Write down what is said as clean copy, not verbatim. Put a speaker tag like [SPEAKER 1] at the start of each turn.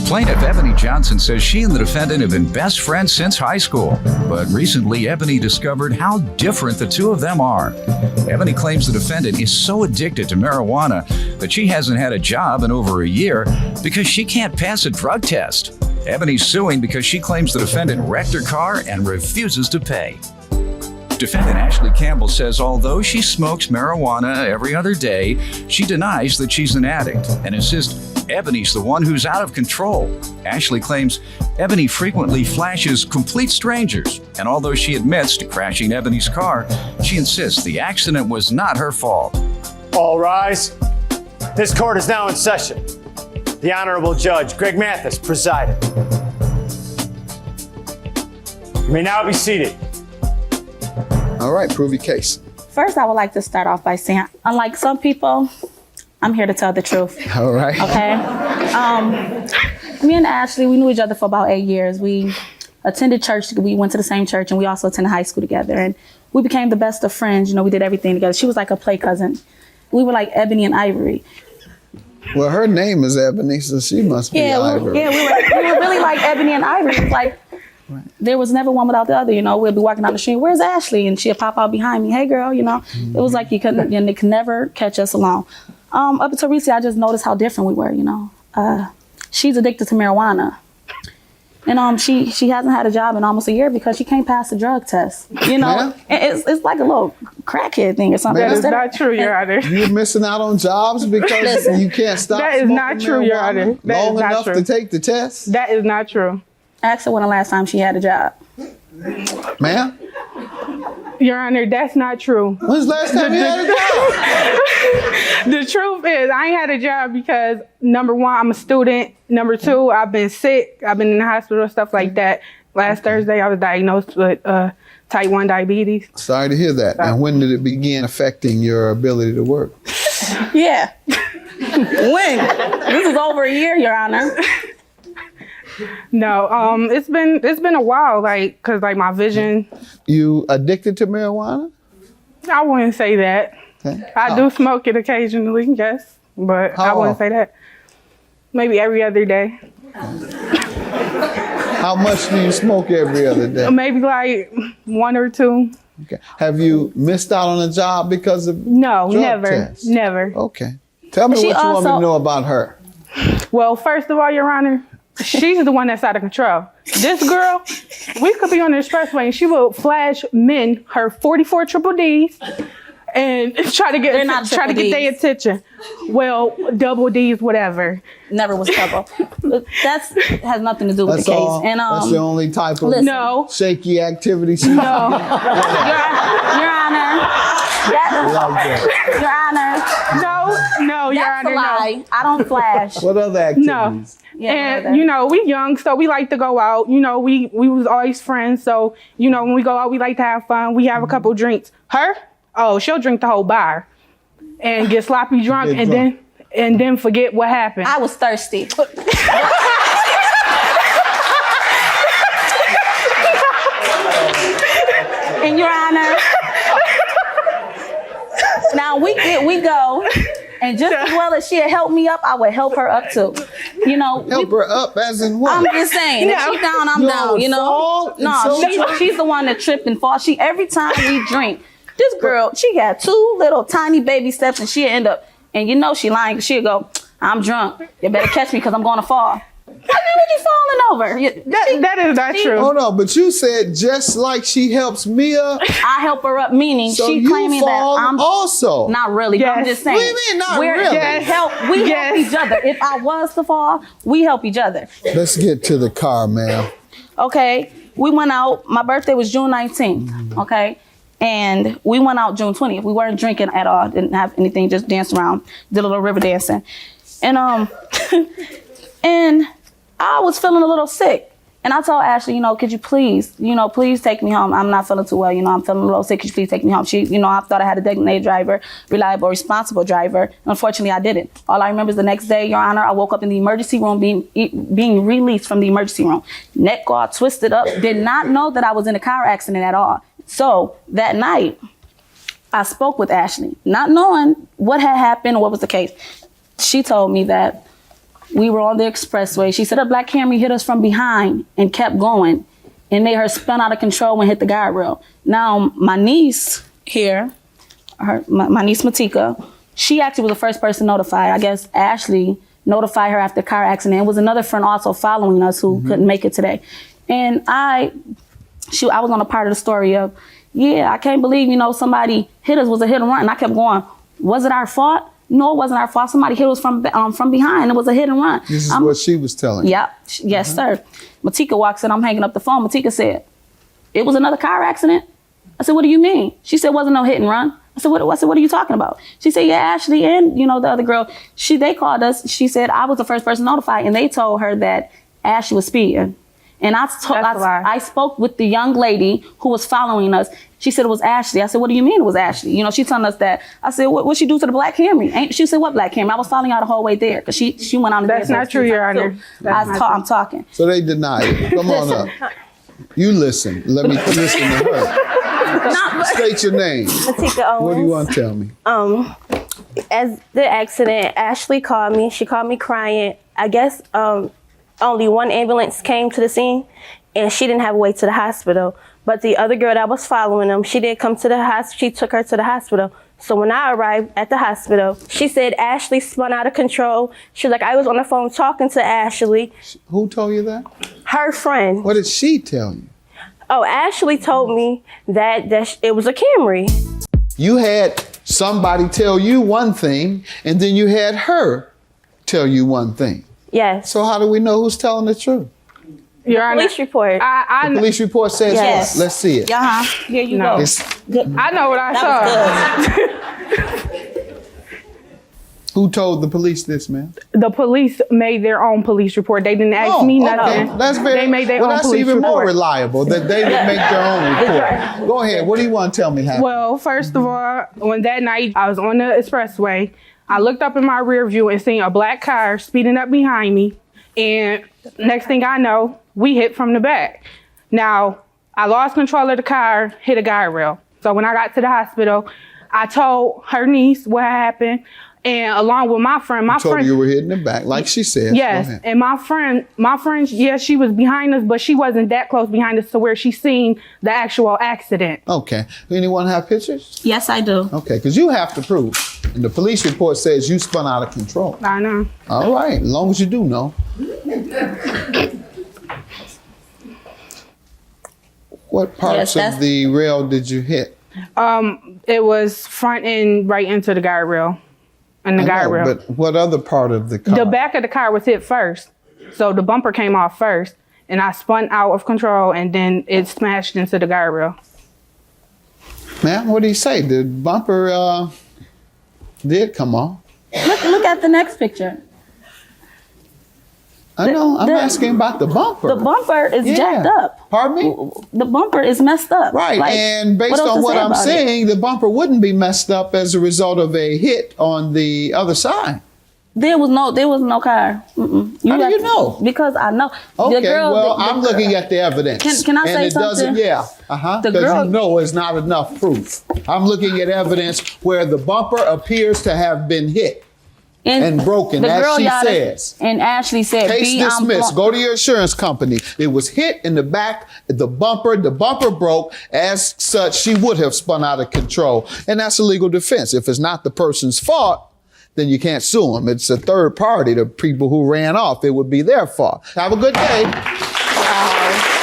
[SPEAKER 1] Plaintiff Ebony Johnson says she and the defendant have been best friends since high school. But recently, Ebony discovered how different the two of them are. Ebony claims the defendant is so addicted to marijuana that she hasn't had a job in over a year because she can't pass a drug test. Ebony's suing because she claims the defendant wrecked her car and refuses to pay. Defendant Ashley Campbell says although she smokes marijuana every other day, she denies that she's an addict and insists Ebony's the one who's out of control. Ashley claims Ebony frequently flashes complete strangers, and although she admits to crashing Ebony's car, she insists the accident was not her fault.
[SPEAKER 2] All rise. This court is now in session. The Honorable Judge Greg Mathis presiding. You may now be seated.
[SPEAKER 3] All right, prove your case.
[SPEAKER 4] First, I would like to start off by saying, unlike some people, I'm here to tell the truth.
[SPEAKER 3] All right.
[SPEAKER 4] Okay? Me and Ashley, we knew each other for about 8 years. We attended church. We went to the same church, and we also attended high school together. And we became the best of friends. You know, we did everything together. She was like a play cousin. We were like Ebony and Ivory.
[SPEAKER 3] Well, her name is Ebony, so she must be Ivory.
[SPEAKER 4] We were really like Ebony and Ivory. It was like, there was never one without the other, you know. We'd be walking down the street, where's Ashley? And she'd pop out behind me, hey girl, you know. It was like they could never catch us alone. Up until recently, I just noticed how different we were, you know. She's addicted to marijuana. And she hasn't had a job in almost a year because she can't pass the drug test. You know, it's like a little crackhead thing or something.
[SPEAKER 5] That is not true, Your Honor.
[SPEAKER 3] You're missing out on jobs because you can't stop
[SPEAKER 5] That is not true, Your Honor.
[SPEAKER 3] Long enough to take the test?
[SPEAKER 5] That is not true.
[SPEAKER 4] Ask her when the last time she had a job.
[SPEAKER 3] Ma'am?
[SPEAKER 5] Your Honor, that's not true.
[SPEAKER 3] When's the last time you had a job?
[SPEAKER 5] The truth is, I ain't had a job because, number one, I'm a student. Number two, I've been sick. I've been in the hospital, stuff like that. Last Thursday, I was diagnosed with type 1 diabetes.
[SPEAKER 3] Sorry to hear that. And when did it begin affecting your ability to work?
[SPEAKER 4] Yeah. When? This is over a year, Your Honor.
[SPEAKER 5] No, it's been a while, like, cause like my vision.
[SPEAKER 3] You addicted to marijuana?
[SPEAKER 5] I wouldn't say that.
[SPEAKER 3] Okay.
[SPEAKER 5] I do smoke it occasionally, yes, but I wouldn't say that. Maybe every other day.
[SPEAKER 3] How much do you smoke every other day?
[SPEAKER 5] Maybe like 1 or 2.
[SPEAKER 3] Okay. Have you missed out on a job because of
[SPEAKER 5] No,
[SPEAKER 3] drug
[SPEAKER 5] never,
[SPEAKER 3] tests?
[SPEAKER 5] never.
[SPEAKER 3] Okay. Tell me what you want me to know about her.
[SPEAKER 5] Well, first of all, Your Honor, she's the one that's out of control. This girl, we could be on the expressway and she will flash men her 44 triple Ds and try to get their attention. Well, double Ds, whatever.
[SPEAKER 4] Never was trouble. That has nothing to do with the case. And
[SPEAKER 3] that's the only type of shaky activity.
[SPEAKER 4] No, Your Honor. Your Honor.
[SPEAKER 5] No, Your
[SPEAKER 4] That's
[SPEAKER 5] Honor.
[SPEAKER 4] a lie. I don't flash.
[SPEAKER 3] What other activities?
[SPEAKER 5] No.
[SPEAKER 4] Yeah,
[SPEAKER 5] and you know, we young, so we like to go out. You know, we was always friends. So, you know, when we go out, we like to have fun. We have a couple drinks. Her? Oh, she'll drink the whole bar and get sloppy drunk and then forget what happened.
[SPEAKER 4] I was thirsty. And Your Honor, now we go, and just as well as she had helped me up, I would help her up too. You know,
[SPEAKER 3] help her up as in what?
[SPEAKER 4] I'm just saying, if she's down, I'm down. You know, she's the one that tripped and fall. Every time we drink, this girl, she got 2 little tiny baby steps, and she'll end up, and you know she lying. She'll go, I'm drunk. You better catch me because I'm going to fall. I mean, what you falling over?
[SPEAKER 5] That is not true.
[SPEAKER 3] Oh no, but you said just like she helps me up.
[SPEAKER 4] I help her up, meaning
[SPEAKER 3] so
[SPEAKER 4] she claiming that I'm
[SPEAKER 3] also.
[SPEAKER 4] Not really, but I'm just saying.
[SPEAKER 3] What do you mean not really?
[SPEAKER 4] We help each other. If I was to fall, we help each other.
[SPEAKER 3] Let's get to the car, ma'am.
[SPEAKER 4] Okay, we went out. My birthday was June 19th, okay? And we went out June 20th. We weren't drinking at all, didn't have anything, just danced around, did a little river dancing. And and I was feeling a little sick. And I told Ashley, you know, could you please take me home? I'm not feeling too well, you know, I'm feeling a little sick. Could you please take me home? She, you know, I thought I had a designated driver, reliable, responsible driver. Unfortunately, I didn't. All I remember is the next day, Your Honor, I woke up in the emergency room being released from the emergency room. Neck all twisted up, did not know that I was in a car accident at all. So that night, I spoke with Ashley, not knowing what had happened or what was the case. She told me that We were on the expressway. She said a black Camry hit us from behind and kept going and made her spin out of control and hit the guardrail. Now, my niece here, my niece Matika, she actually was the first person notified. I guess Ashley notified her after the car accident. It was another friend also following us who couldn't make it today. And I was on a part of the story of, yeah, I can't believe, somebody hit us, was a hit and run. And I kept going, was it our fault? No, it wasn't our fault. Somebody hit us from behind. It was a hit and run.
[SPEAKER 3] This is what she was telling you.
[SPEAKER 4] Yeah. Yes, sir. Matika walks in. I'm hanging up the phone. Matika said, it was another car accident. I said, what do you mean? She said, wasn't no hit and run. I said, what are you talking about? She said, yeah, Ashley and, the other girl, they called us. She said, I was the first person notified. And they told her that Ashley was speeding. And I spoke with the young lady who was following us. She said it was Ashley. I said, what do you mean it was Ashley? She telling us that. I said, what she do to the black Camry? She said, what black Camry? I was following her the whole way there because she went on.
[SPEAKER 5] That's not true, Your Honor.
[SPEAKER 4] I'm talking.
[SPEAKER 3] So they deny it. Come on up. You listen. Let me listen to her. State your name.
[SPEAKER 6] Matika Owens.
[SPEAKER 3] What do you want to tell me?
[SPEAKER 6] As the accident, Ashley called me. She called me crying. I guess only one ambulance came to the scene, and she didn't have a way to the hospital. But the other girl that was following them, she did come to the hospital. She took her to the hospital. So when I arrived at the hospital, she said Ashley spun out of control. She was like, I was on the phone talking to Ashley.
[SPEAKER 3] Who told you that?
[SPEAKER 6] Her friend.
[SPEAKER 3] What did she tell you?
[SPEAKER 6] Oh, Ashley told me that it was a Camry.
[SPEAKER 3] You had somebody tell you one thing, and then you had her tell you one thing.
[SPEAKER 6] Yes.
[SPEAKER 3] So how do we know who's telling the truth?
[SPEAKER 5] Your Honor,
[SPEAKER 6] Police report.
[SPEAKER 3] The police report says
[SPEAKER 4] Yes.
[SPEAKER 3] what? Let's see it.
[SPEAKER 4] Here you
[SPEAKER 5] No.
[SPEAKER 4] go.
[SPEAKER 5] I know what I saw.
[SPEAKER 3] Who told the police this, man?
[SPEAKER 5] The police made their own police report. They didn't ask me nothing.
[SPEAKER 3] That's very,
[SPEAKER 5] they made their own
[SPEAKER 3] that's
[SPEAKER 5] police
[SPEAKER 3] even
[SPEAKER 5] report.
[SPEAKER 3] more reliable that they would make their own report. Go ahead. What do you want to tell me happened?
[SPEAKER 5] Well, first of all, when that night I was on the expressway, I looked up in my rear view and seen a black car speeding up behind me. And next thing I know, we hit from the back. Now, I lost control of the car, hit a guardrail. So when I got to the hospital, I told her niece what happened. And along with my friend,
[SPEAKER 3] told her you were hitting the back, like she said.
[SPEAKER 5] Yes, and my friend, yeah, she was behind us, but she wasn't that close behind us to where she seen the actual accident.
[SPEAKER 3] Okay. Anyone have pictures?
[SPEAKER 4] Yes, I do.
[SPEAKER 3] Okay, because you have to prove. And the police report says you spun out of control.
[SPEAKER 5] I know.
[SPEAKER 3] All right, as long as you do know. What parts of the rail did you hit?
[SPEAKER 5] It was front and right into the guardrail. And the guardrail.
[SPEAKER 3] But what other part of the car?
[SPEAKER 5] The back of the car was hit first. So the bumper came off first. And I spun out of control and then it smashed into the guardrail.
[SPEAKER 3] Ma'am, what do you say? The bumper did come off.
[SPEAKER 4] Look at the next picture.
[SPEAKER 3] I know. I'm asking about the bumper.
[SPEAKER 4] The bumper is jacked up.
[SPEAKER 3] Pardon me?
[SPEAKER 4] The bumper is messed up.
[SPEAKER 3] Right.
[SPEAKER 4] Like,
[SPEAKER 3] and based on what I'm saying, the bumper wouldn't be messed up as a result of a hit on the other side.
[SPEAKER 4] There was no car. Mm-mm.
[SPEAKER 3] How do you know?
[SPEAKER 4] Because I know.
[SPEAKER 3] Okay, I'm looking at the evidence.
[SPEAKER 4] Can I say
[SPEAKER 3] and it
[SPEAKER 4] something?
[SPEAKER 3] doesn't, yeah. Because you know it's not enough proof. I'm looking at evidence where the bumper appears to have been hit and broken, as she says.
[SPEAKER 4] And Ashley said,
[SPEAKER 3] case dismissed. Go to your insurance company. It was hit in the back, the bumper broke. As such, she would have spun out of control. And that's a legal defense. If it's not the person's fault, then you can't sue them. It's a third party, the people who ran off. It would be their fault. Have a good day.
[SPEAKER 6] Wow.